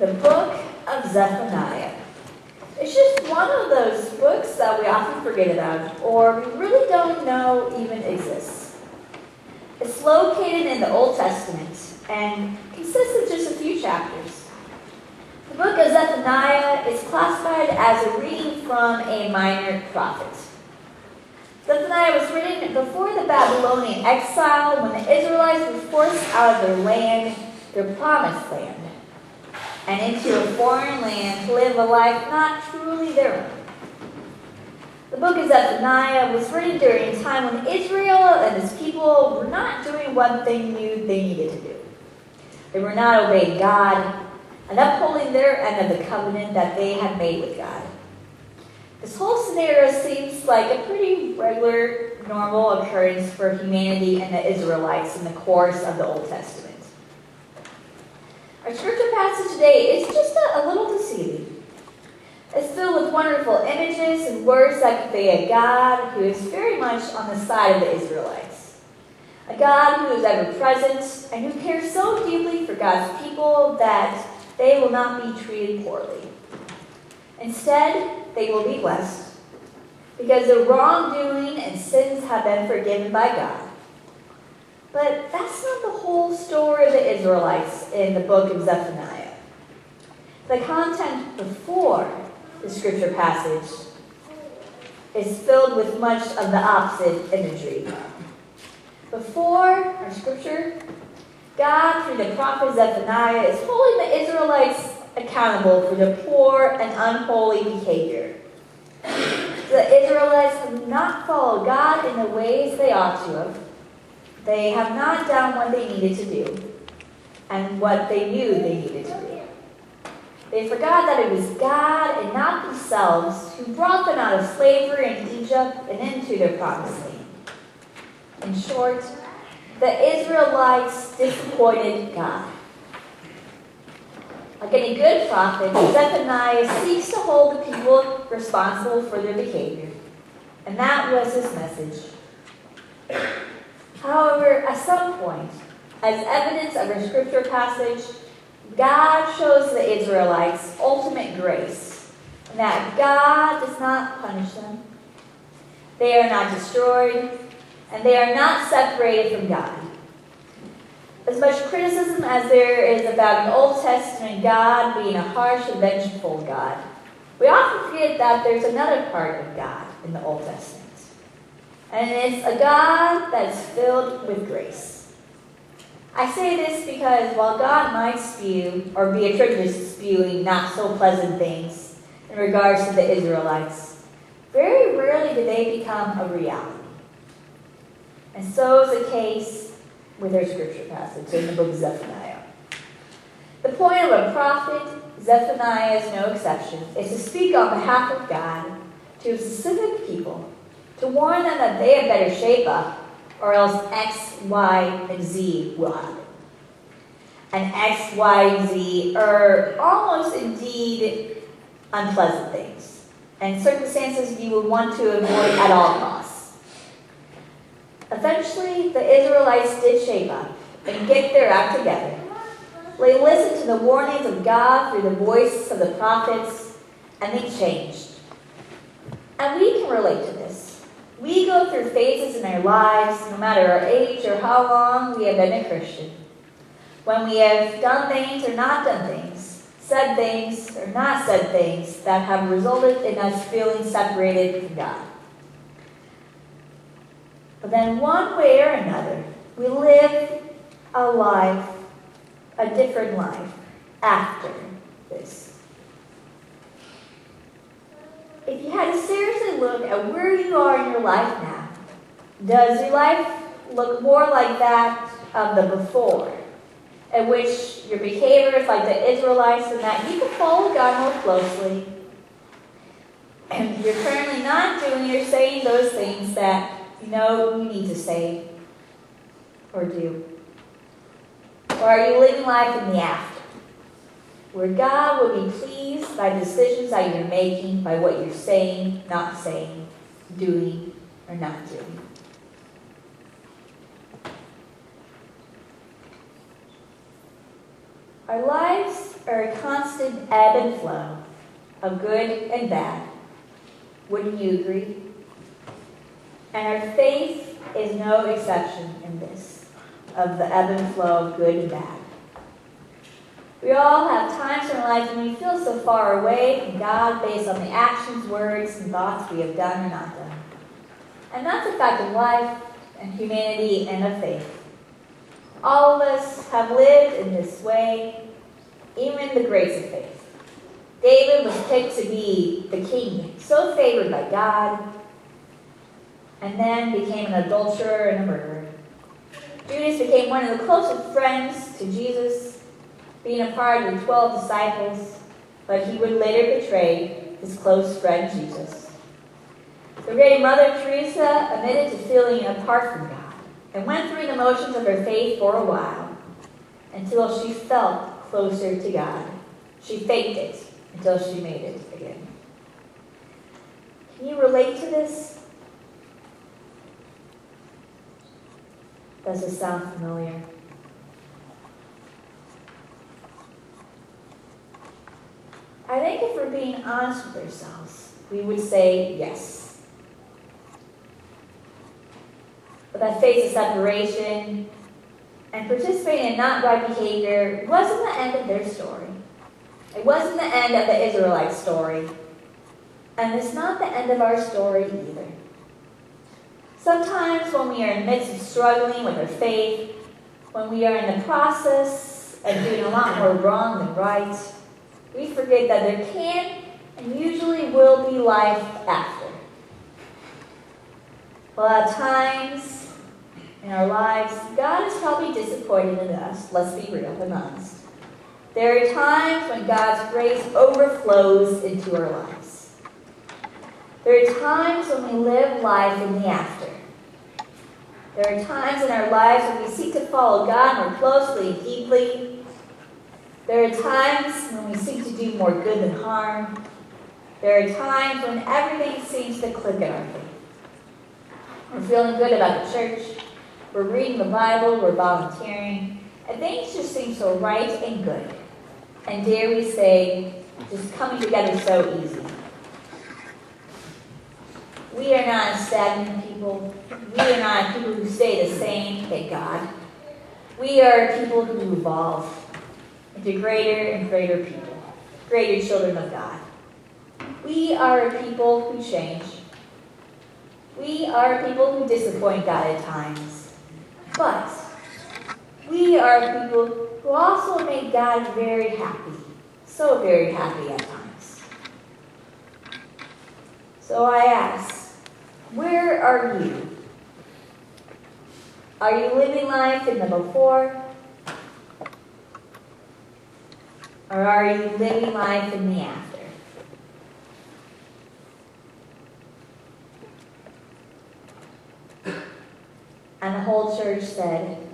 The book of Zephaniah. It's just one of those books that we often forget about, or we really don't know even exists. It's located in the Old Testament and consists of just a few chapters. The book of Zephaniah is classified as a reading from a minor prophet. Zephaniah was written before the Babylonian exile, when the Israelites were forced out of their land, their promised land, and into a foreign land to live a life not truly their own. The book of Zephaniah was written during a time when Israel and its people were not doing what they knew they needed to do. They were not obeying God and upholding their end of the covenant that they had made with God. This whole scenario seems like a pretty regular, normal occurrence for humanity and the Israelites in the course of the Old Testament. Our scripture passage today is just a little deceiving. It's filled with wonderful images and words that convey a God who is very much on the side of the Israelites. A God who is ever present and who cares so deeply for God's people that they will not be treated poorly. Instead, they will be blessed because their wrongdoing and sins have been forgiven by God. But that's not the whole story of the Israelites in the book of Zephaniah. The content before the scripture passage is filled with much of the opposite imagery. Before our scripture, God, through the prophet Zephaniah, is holding the Israelites accountable for their poor and unholy behavior. The Israelites have not followed God in the ways they ought to have. They have not done what they needed to do and what they knew they needed to do. They forgot that it was God and not themselves who brought them out of slavery in Egypt and into their promised land. In short, the Israelites disappointed God. Like any good prophet, Zephaniah seeks to hold the people responsible for their behavior. And that was his message. However, at some point, as evidence of our scripture passage, God shows the Israelites ultimate grace, and that God does not punish them. They are not destroyed, and they are not separated from God. As much criticism as there is about an Old Testament God being a harsh and vengeful God, we often forget that there's another part of God in the Old Testament. And it's a God that's filled with grace. I say this because while God might spew or be attributed to spewing not so pleasant things in regards to the Israelites, very rarely do they become a reality. And so is the case with our scripture passage in the book of Zephaniah. The point of a prophet, Zephaniah is no exception, is to speak on behalf of God to a specific people, to warn them that they had better shape up, or else X, Y, and Z will happen. And X, Y, and Z are almost indeed unpleasant things, and circumstances you would want to avoid at all costs. Eventually, the Israelites did shape up and get their act together. They listened to the warnings of God through the voice of the prophets, and they changed. And we can relate to this. We go through phases in our lives, no matter our age or how long we have been a Christian, when we have done things or not done things, said things or not said things that have resulted in us feeling separated from God. But then one way or another, we live a different life after this. If you had to seriously look at where you are in your life now, does your life look more like that of the before, in which your behavior is like the Israelites and that you can follow God more closely, and you're currently not doing or saying those things that you know you need to say or do? Or are you living life in the after, where God will be pleased by the decisions that you're making, by what you're saying, not saying, doing, or not doing? Our lives are a constant ebb and flow of good and bad. Wouldn't you agree? And our faith is no exception in this, of the ebb and flow of good and bad. We all have times in our life when we feel so far away from God based on the actions, words, and thoughts we have done or not done. And that's a fact of life and humanity and of faith. All of us have lived in this way, even the greats of faith. David was picked to be the king, so favored by God, and then became an adulterer and a murderer. Judas became one of the closest friends to Jesus, being a part of the 12 disciples, but he would later betray his close friend Jesus. The great Mother Teresa admitted to feeling apart from God and went through the motions of her faith for a while until she felt closer to God. She faked it until she made it again. Can you relate to this? Does this sound familiar? I think if we're being honest with ourselves, we would say yes. But that phase of separation and participating in not right behavior wasn't the end of their story. It wasn't the end of the Israelite story. And it's not the end of our story either. Sometimes when we are in the midst of struggling with our faith, when we are in the process of doing a lot more wrong than right, we forget that there can and usually will be life after. Well, at times in our lives, God is probably disappointed in us. Let's be real and honest. There are times when God's grace overflows into our lives. There are times when we live life in the after. There are times in our lives when we seek to follow God more closely and deeply. There are times when we seek to do more good than harm. There are times when everything seems to click in our faith. We're feeling good about the church. We're reading the Bible. We're volunteering. And things just seem so right and good. And dare we say, just coming together so easy. We are not stagnant people. We are not people who stay the same, thank God. We are people who evolve into greater and greater people, greater children of God. We are a people who change. We are people who disappoint God at times. But we are people who also make God very happy, so very happy at times. So I ask, where are you? Are you living life in the before? Or are you living life in the after? And the whole church said,